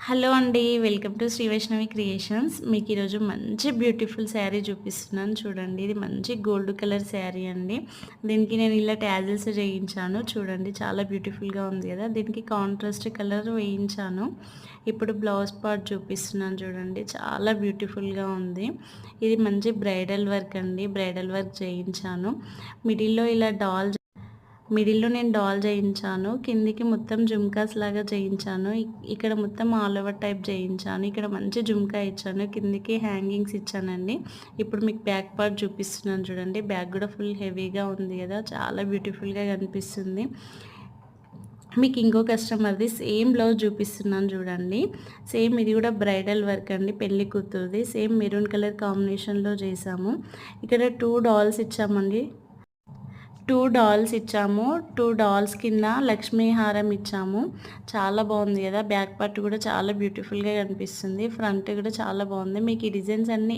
Hello అండి. Welcome to Shri Vaishnavi creations. మీకు ఈరోజు మంచి బ్యూటిఫుల్ శారీ చూపిస్తున్నాను చూడండి. ఇది మంచి గోల్డ్ కలర్ శారీ అండి. దీనికి నేను ఇలా టాజిల్స్ చేయించాను. చూడండి చాలా బ్యూటిఫుల్‌గా ఉంది కదా! దీనికి కాంట్రాస్ట్ కలర్ వేయించాను. ఇప్పుడు బ్లౌజ్ పార్ట్ చూపిస్తున్నాను చూడండి. చాలా బ్యూటిఫుల్‌గా ఉంది. ఇది మంచి బ్రైడల్ వర్క్ అండి. బ్రైడల్ వర్క్ చేయించాను. మిడిల్‌లో ఇలా మిడిల్‌లో నేను డాల్ చేయించాను. కిందికి మొత్తం జుమ్కాస్ లాగా చేయించాను. ఇక్కడ మొత్తం ఆల్ ఓవర్ టైప్ చేయించాను. ఇక్కడ మంచి జుమ్కా ఇచ్చాను. కిందికి హ్యాంగింగ్స్ ఇచ్చానండి. ఇప్పుడు మీకు బ్యాక్ పార్ట్ చూపిస్తున్నాను చూడండి. బ్యాక్ కూడా ఫుల్ హెవీగా ఉంది కదా! చాలా బ్యూటిఫుల్‌గా కనిపిస్తుంది. మీకు ఇంకో కస్టమర్ది సేమ్ బ్లౌజ్ చూపిస్తున్నాను చూడండి. సేమ్ ఇది కూడా బ్రైడల్ వర్క్ అండి. పెళ్లి కూతురుది. సేమ్ మెరూన్ కలర్ కాంబినేషన్‌లో చేసాము. ఇక్కడ 2 డాల్స్ ఇచ్చామండి. 2 డాల్స్ ఇచ్చాము. 2 డాల్స్ కింద లక్ష్మీ హారం ఇచ్చాము. చాలా బాగుంది కదా! బ్యాక్ పార్ట్ కూడా చాలా బ్యూటిఫుల్‌గా కనిపిస్తుంది. ఫ్రంట్ కూడా చాలా బాగుంది. మీకు ఈ డిజైన్స్ అన్నీ